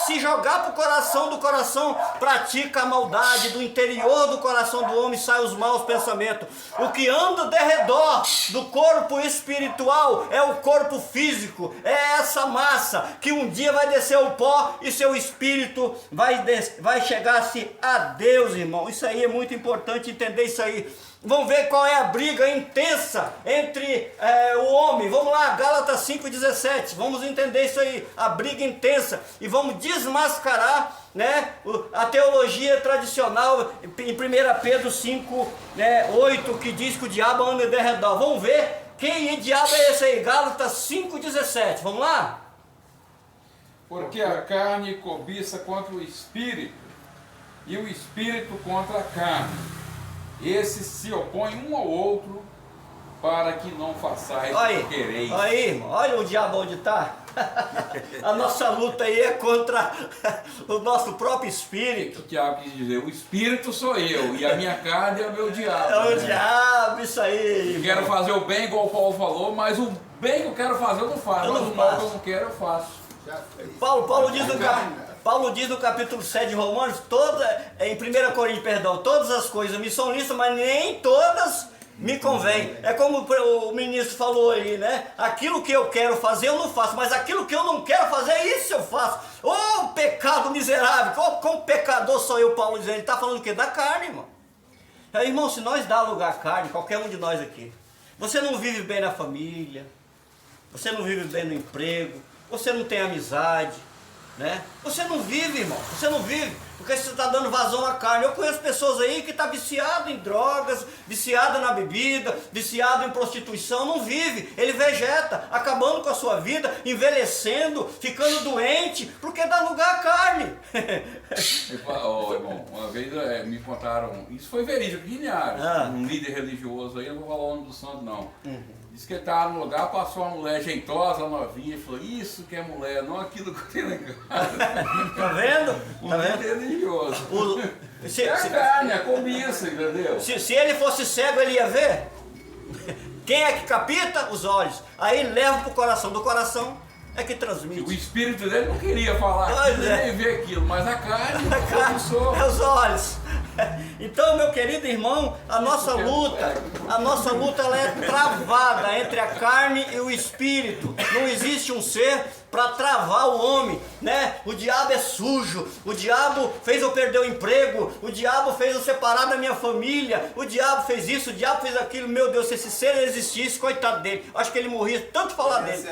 Speaker 1: se jogar para o coração, do coração pratica a maldade, do interior do coração do homem saem os maus pensamentos. O que anda ao redor do corpo espiritual é o corpo físico, é essa massa que um dia vai descer o pó e seu espírito vai chegar-se a Deus, irmão. Isso aí é muito importante entender isso aí. Vamos ver qual é a briga intensa entre o homem. Vamos lá, Gálatas 5:17. Vamos entender isso aí, a briga intensa, e vamos desmascarar, né, a teologia tradicional em 1 Pedro 5:8, que diz que o diabo anda ao redor. Vamos ver quem diabo é esse aí. Gálatas 5:17. Vamos lá?
Speaker 3: Porque a carne cobiça contra o espírito, e o espírito contra a carne. Esses se opõem um ao outro, para que não façais o que quereis.
Speaker 1: Aí, irmão, olha o diabo onde está. A nossa luta aí é contra o nosso próprio espírito.
Speaker 3: O Tiago quis dizer, o espírito sou eu, e a minha carne é o meu diabo.
Speaker 1: É o diabo, isso aí.
Speaker 3: Eu quero fazer o bem, igual o Paulo falou, mas o bem que eu quero fazer eu não faço, mas o mal que eu não quero eu faço.
Speaker 2: Já fez.
Speaker 1: Paulo diz no capítulo 7 de Romanos, em 1 Coríntios, perdão, todas as coisas me são lícitas, mas nem todas me convém. É como o ministro falou aí, né? Aquilo que eu quero fazer eu não faço, mas aquilo que eu não quero fazer, isso eu faço. Ô pecado miserável, como pecador sou eu, Paulo dizendo. Ele está falando o quê? Da carne, irmão. Aí, irmão, se nós dá lugar à carne, qualquer um de nós aqui, você não vive bem na família, você não vive bem no emprego, você não tem amizade, né? Você não vive, irmão, você não vive, porque você está dando vazão à carne. Eu conheço pessoas aí que estão viciadas em drogas, viciadas na bebida, viciadas em prostituição, não vive, ele vegeta, acabando com a sua vida, envelhecendo, ficando doente, porque dá lugar à carne.
Speaker 3: Irmão, uma vez me contaram, isso foi verídico, Guilherme, um líder religioso aí, eu não vou falar o nome do santo não. Disse que ele estava no lugar, passou uma mulher jeitosa, novinha, e falou, isso que é mulher, não aquilo que eu tenho na casa.
Speaker 1: Tá vendo? Tá vendo?
Speaker 3: Religioso.
Speaker 1: É
Speaker 3: a carne, a cobiça, entendeu?
Speaker 1: Se ele fosse cego, ele ia ver? Quem é que capita? Os olhos. Aí leva pro coração. Do coração é que transmite.
Speaker 3: O espírito dele não queria falar aquilo, nem ver aquilo, mas a carne
Speaker 1: é os olhos. Então, meu querido irmão, a nossa luta ela é travada entre a carne e o espírito. Não existe um ser para travar o homem, né? O diabo é sujo, o diabo fez eu perder o emprego, o diabo fez eu separar da minha família, o diabo fez isso, o diabo fez aquilo. Meu Deus, se esse ser existisse, coitado dele, acho que ele morria tanto falar dele.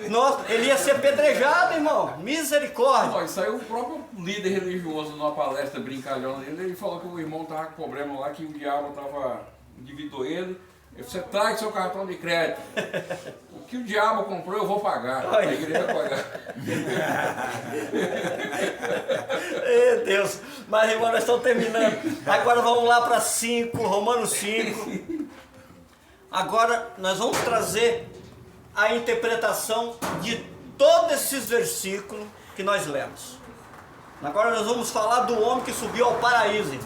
Speaker 1: Nossa, ele ia ser apedrejado, irmão. Misericórdia.
Speaker 3: Isso aí o próprio líder religioso numa palestra brincalhona dele, ele falou que o irmão estava com problema lá, que o diabo endividou ele. Você traz seu cartão de crédito. O que o diabo comprou eu vou pagar. A igreja vai pagar.
Speaker 1: Meu Deus. Mas, irmão, nós estamos terminando. Agora vamos lá para 5, Romanos 5. Agora nós vamos trazer a interpretação de todos esses versículos que nós lemos. Agora nós vamos falar do homem que subiu ao paraíso.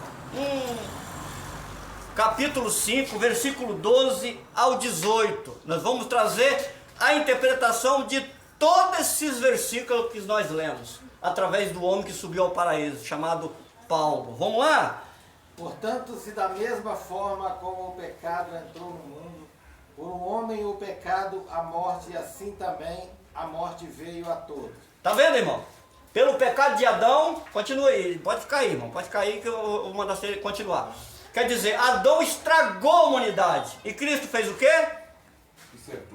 Speaker 1: Capítulo 5, versículo 12 ao 18. Nós vamos trazer a interpretação de todos esses versículos que nós lemos, através do homem que subiu ao paraíso, chamado Paulo. Vamos lá?
Speaker 2: Portanto, se da mesma forma como o pecado entrou no mundo, por um homem o pecado, a morte, e assim também a morte veio a todos.
Speaker 1: Tá vendo, irmão? Pelo pecado de Adão, continua aí, pode ficar aí, irmão, pode ficar aí que eu vou mandar você continuar. Quer dizer, Adão estragou a humanidade. E Cristo fez o quê?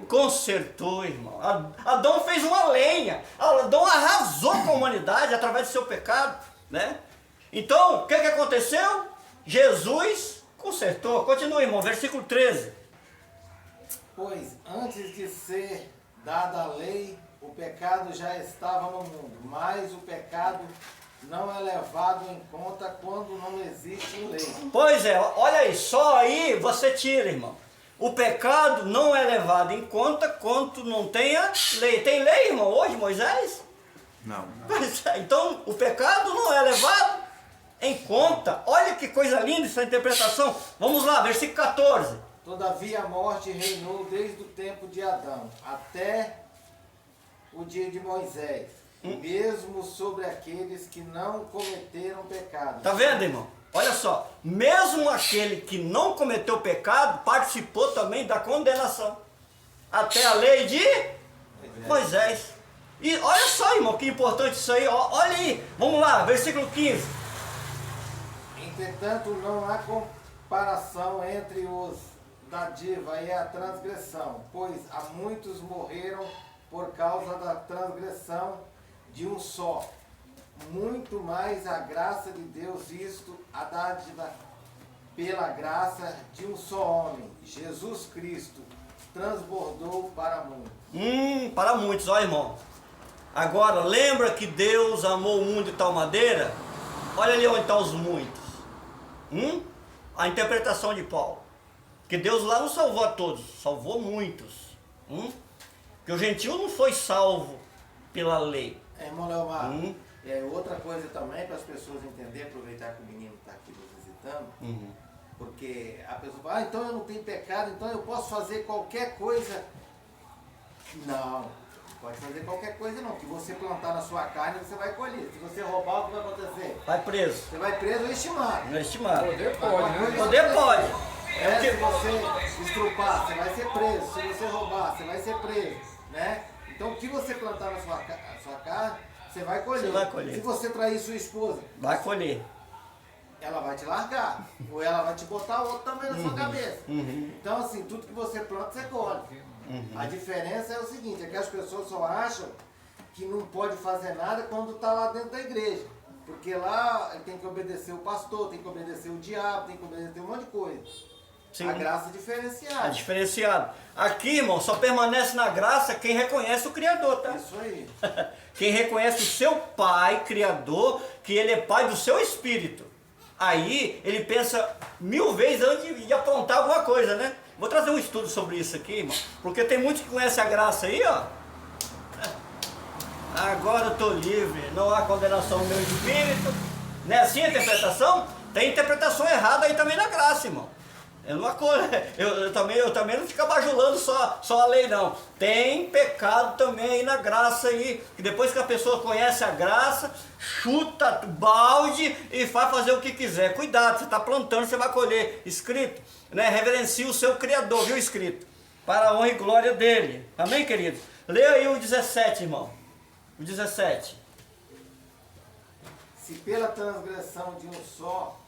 Speaker 1: Consertou, irmão. Adão fez uma lenha. Adão arrasou com a humanidade através do seu pecado, né? Então, o que aconteceu? Jesus consertou. Continua, irmão, versículo 13.
Speaker 2: Pois antes de ser dada a lei, o pecado já estava no mundo, mas o pecado não é levado em conta quando não existe lei.
Speaker 1: Pois é, olha aí, só aí você tira, irmão. O pecado não é levado em conta quando não tenha lei. Tem lei, irmão, hoje, Moisés?
Speaker 4: Não.
Speaker 1: Então, o pecado não é levado em conta. Olha que coisa linda essa interpretação. Vamos lá, versículo 14.
Speaker 2: Todavia a morte reinou desde o tempo de Adão até o dia de Moisés, mesmo sobre aqueles que não cometeram pecado.
Speaker 1: Tá vendo, irmão? Olha só, mesmo aquele que não cometeu pecado participou também da condenação, até a lei de Moisés. E olha só, irmão, que importante isso aí. Olha aí, vamos lá, versículo 15.
Speaker 2: Entretanto, não há comparação entre os dádiva e a transgressão, pois há muitos morreram por causa da transgressão de um só. Muito mais a graça de Deus, isto, a dádiva pela graça de um só homem, Jesus Cristo, transbordou para muitos.
Speaker 1: Para muitos, ó irmão. Agora, lembra que Deus amou o mundo de tal maneira? Olha ali onde estão os muitos. A interpretação de Paulo. Que Deus lá não salvou a todos, salvou muitos. Que o gentil não foi salvo pela lei.
Speaker 2: Irmão Leomar, outra coisa também para as pessoas entenderem, aproveitar que o menino está aqui nos visitando, porque a pessoa fala, então eu não tenho pecado, então eu posso fazer qualquer coisa. Não. pode fazer qualquer coisa não. O que você plantar na sua carne, você vai colher. Se você roubar, o que vai acontecer?
Speaker 1: Vai preso.
Speaker 2: Você vai preso ou estimado.
Speaker 1: Não é estimado.
Speaker 5: Poder pode, né?
Speaker 1: Poder pode.
Speaker 2: Se você estrupar, você vai ser preso. Se você roubar, você vai ser preso. Né? Então o que você plantar na sua carne, você vai colher.
Speaker 1: Você vai colher.
Speaker 2: Se você trair sua esposa,
Speaker 1: Vai colher.
Speaker 2: ela vai te largar. Ou ela vai te botar outro também na sua cabeça. Então assim, tudo que você planta, você colhe. A diferença é o seguinte, é que as pessoas só acham que não pode fazer nada quando está lá dentro da igreja. Porque lá ele tem que obedecer o pastor, tem que obedecer o diabo, tem que obedecer um monte de coisa.
Speaker 1: Sim.
Speaker 2: A graça é
Speaker 1: É
Speaker 2: diferenciada.
Speaker 1: diferenciado. Aqui, irmão, só permanece na graça quem reconhece o Criador, tá?
Speaker 2: Isso aí.
Speaker 1: Quem reconhece o seu Pai, Criador, que Ele é Pai do seu Espírito. Aí, ele pensa 1000 vezes antes de aprontar alguma coisa, né? Vou trazer um estudo sobre isso aqui, irmão. Porque tem muitos que conhecem a graça aí, ó. Agora eu estou livre, não há condenação no meu espírito. Não é assim a interpretação? Tem interpretação errada aí também na graça, irmão. Eu também não fico bajulando só a lei, não. Tem pecado também aí na graça aí. Que depois que a pessoa conhece a graça, chuta o balde e vai fazer o que quiser. Cuidado, você está plantando, você vai colher. Escrito, né? Reverencie o seu Criador, viu? Escrito. Para a honra e glória dele. Amém, queridos? Leia aí o 17, irmão. O 17.
Speaker 2: Se pela transgressão de um só,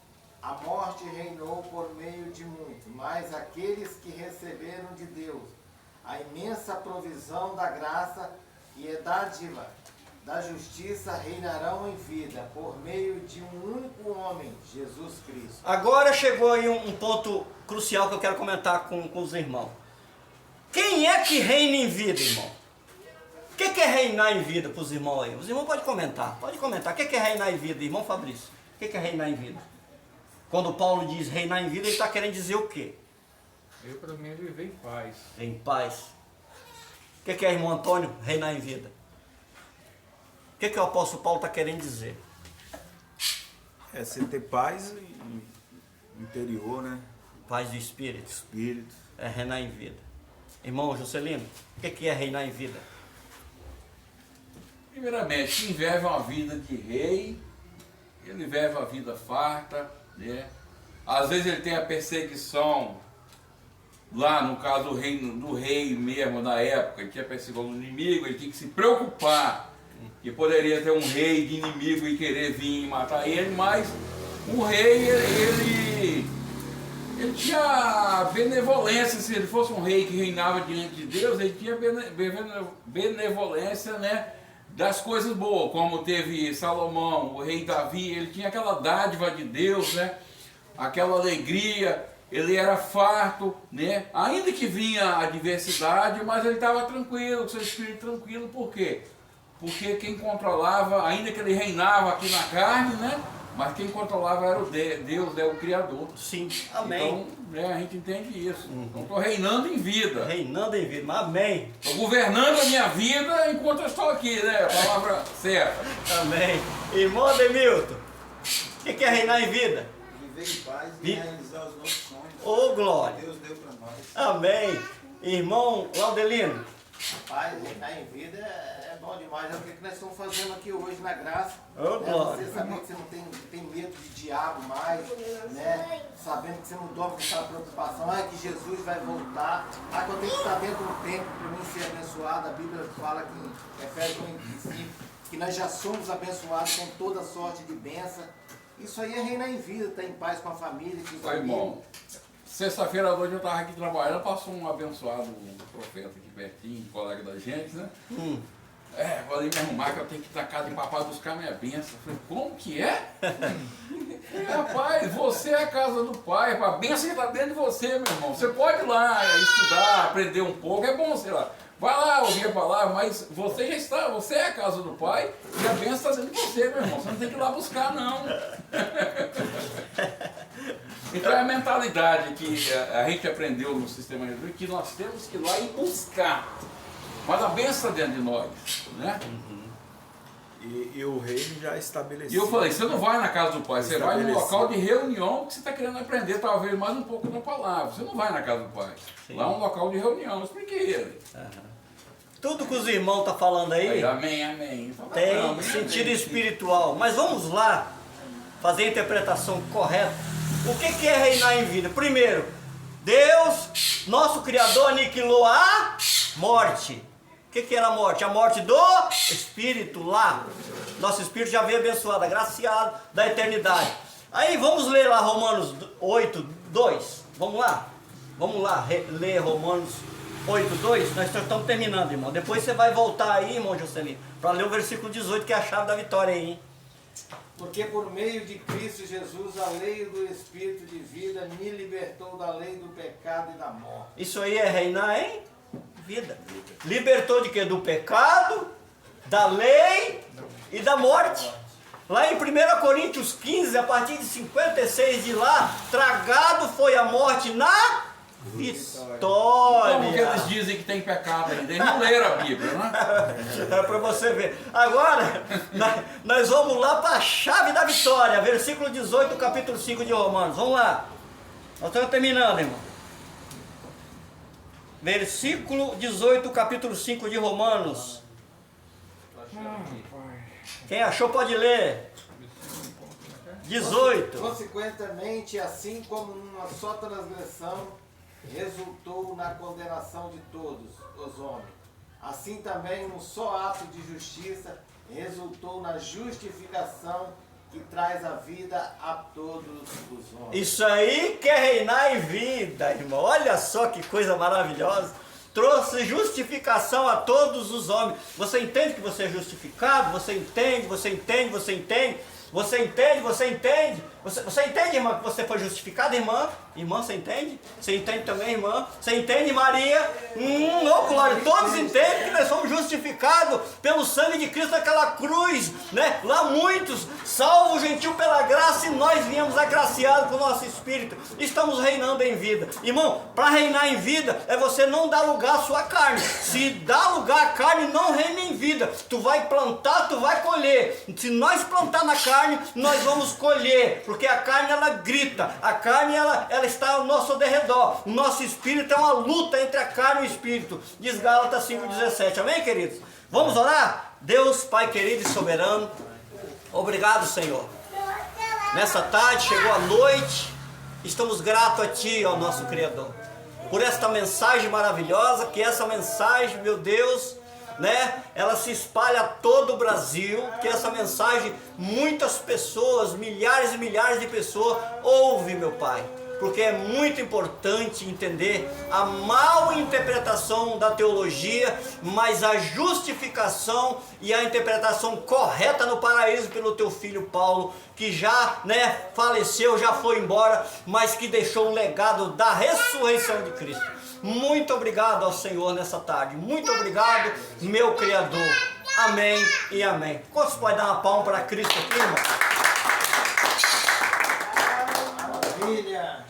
Speaker 2: a morte reinou por meio de muitos, mas aqueles que receberam de Deus a imensa provisão da graça e a dádiva da justiça reinarão em vida por meio de um único homem, Jesus Cristo.
Speaker 1: Agora chegou aí um ponto crucial que eu quero comentar com os irmãos. Quem é que reina em vida, irmão? O que é reinar em vida para os irmãos aí? Os irmãos podem comentar, pode comentar. O que é reinar em vida, irmão Fabrício? O que é reinar em vida? Quando Paulo diz reinar em vida, ele está querendo dizer o quê?
Speaker 5: Eu, para mim, viver em paz.
Speaker 1: Em paz. O que é, irmão Antônio, reinar em vida? O que o apóstolo Paulo está querendo dizer?
Speaker 4: É você ter paz interior, né?
Speaker 1: Paz do Espírito.
Speaker 4: Espírito.
Speaker 1: É reinar em vida. Irmão Juscelino, o que é reinar em vida?
Speaker 3: Primeiramente, quem vive uma vida de rei, ele vive uma vida farta, né? Às vezes ele tem a perseguição, lá no caso do rei mesmo, na época, ele tinha perseguição do inimigo, ele tinha que se preocupar que poderia ter um rei de inimigo e querer vir matar ele, mas o rei, ele tinha benevolência. Se ele fosse um rei que reinava diante de Deus, ele tinha benevolência, né, das coisas boas, como teve Salomão, o rei Davi, ele tinha aquela dádiva de Deus, né, aquela alegria, ele era farto, né, ainda que vinha a adversidade, mas ele estava tranquilo, com seu espírito tranquilo. Por quê? Porque quem controlava, ainda que ele reinava aqui na carne, né, mas quem controlava era o Deus, é o Criador.
Speaker 1: Sim, amém.
Speaker 3: Então, né, a gente entende isso. Então, estou reinando em vida.
Speaker 1: Reinando em vida, amém.
Speaker 3: Estou governando a minha vida enquanto eu estou aqui, né? A palavra certa.
Speaker 1: Amém. Irmão Ademilton, o que é reinar em vida?
Speaker 6: Viver em paz e realizar os nossos sonhos.
Speaker 1: Ô, glória.
Speaker 6: Que Deus deu para nós.
Speaker 1: Amém. Irmão Laudelino,
Speaker 2: Rapaz, reinar em vida é bom demais. É o que nós estamos fazendo aqui hoje na graça.
Speaker 1: Ô, glória.
Speaker 2: Você saber que você não tem medo de diabo mais, né? Sabendo que você não dorme com aquela preocupação, que Jesus vai voltar. Que eu tenho que estar dentro do templo para mim ser abençoado. A Bíblia fala que em Efésios 1:5 que nós já somos abençoados com toda sorte de bênção. Isso aí é reinar em vida, estar em paz com a família, com os
Speaker 3: Foi
Speaker 2: amigos.
Speaker 3: bom. Sexta-feira à noite eu estava aqui trabalhando, passou um abençoado profeta aqui pertinho, colega da gente, né? Falei me arrumar que eu tenho que ir na casa de papai buscar minha bênção. Falei, como que é? Rapaz, você é a casa do pai, a bênção está dentro de você, meu irmão. Você pode ir lá estudar, aprender um pouco, é bom, sei lá. Vai lá ouvir a palavra, mas você já está, você é a casa do pai e a bênção está dentro de você, meu irmão. Você não tem que ir lá buscar, não. Então é a mentalidade que a gente aprendeu no sistema religioso, que nós temos que ir lá e buscar. Mas a bênção está dentro de nós, né?
Speaker 4: E o reino já estabelecido.
Speaker 3: E eu falei, você não vai na casa do pai, você vai no local de reunião que você está querendo aprender talvez mais um pouco da palavra. Você não vai na casa do pai.
Speaker 1: Sim.
Speaker 3: Lá é um local de reunião, eu expliquei ele.
Speaker 1: Tudo que os irmãos estão falando aí
Speaker 3: Amém, amém.
Speaker 1: tem
Speaker 3: Amém,
Speaker 1: sentido
Speaker 3: amém.
Speaker 1: espiritual. Mas vamos lá fazer a interpretação correta. O que é reinar em vida? Primeiro, Deus, nosso Criador, aniquilou a morte. O que era a morte? A morte do Espírito lá. Nosso Espírito já veio abençoado, agraciado da eternidade. Aí vamos ler lá Romanos 8, 2. Vamos lá? Vamos lá ler Romanos 8, 2. Nós estamos terminando, irmão. Depois você vai voltar aí, irmão Jocelyn, para ler o versículo 18, que é a chave da vitória aí, hein?
Speaker 2: Porque por meio de Cristo Jesus, a lei do Espírito de vida me libertou da lei do pecado e da morte.
Speaker 1: Isso aí é reinar em vida. Libertou de quê? Do pecado, da lei e da morte. Lá em 1 Coríntios 15, a partir de 56 de lá, tragado foi a morte na vitória.
Speaker 3: Como que eles dizem que tem pecado ainda? Eles não leram a Bíblia, né?
Speaker 1: É para você ver. Agora, nós vamos lá para a chave da vitória. Versículo 18 do capítulo 5 de Romanos. Vamos lá. Nós estamos terminando, irmão. Versículo 18 do capítulo 5 de Romanos. Quem achou pode ler. 18.
Speaker 2: Consequentemente, assim como numa só transgressão resultou na condenação de todos os homens, assim também num só ato de justiça resultou na justificação que traz a vida a todos os homens.
Speaker 1: Isso aí que é reinar em vida, irmão. Olha só que coisa maravilhosa. Trouxe justificação a todos os homens. Você entende que você é justificado? Você entende, você entende, você entende? Você entende, você entende? Você entende, irmã, que você foi justificada, irmã? Irmã, você entende? Você entende também, irmã? Você entende, Maria? Oh, glória! Todos entendem que nós somos justificados pelo sangue de Cristo naquela cruz, né? Lá muitos, salvo o gentil pela graça, e nós viemos agraciados com o nosso Espírito. Estamos reinando em vida. Irmão, para reinar em vida, é você não dar lugar à sua carne. Se dá lugar à carne, não reina em vida. Tu vai plantar, tu vai colher. Se nós plantar na carne, nós vamos colher. Porque a carne, ela grita. A carne, ela está ao nosso derredor. O nosso espírito é uma luta entre a carne e o espírito. Diz Gálatas 5,17. Amém, queridos? Vamos orar? Deus, Pai querido e soberano, obrigado, Senhor. Nessa tarde, chegou a noite, estamos gratos a Ti, ó nosso Criador, por esta mensagem maravilhosa, que essa mensagem, meu Deus, né, ela se espalha a todo o Brasil, que essa mensagem, muitas pessoas, milhares e milhares de pessoas ouvem, meu Pai, porque é muito importante entender a mal interpretação da teologia, mas a justificação e a interpretação correta no paraíso pelo Teu Filho Paulo, que já, né, faleceu, já foi embora, mas que deixou um legado da ressurreição de Cristo. Muito obrigado ao Senhor nessa tarde. Muito obrigado, meu Criador. Amém e amém. Quantos podem dar uma palma para Cristo aqui, irmão?
Speaker 2: Maravilha!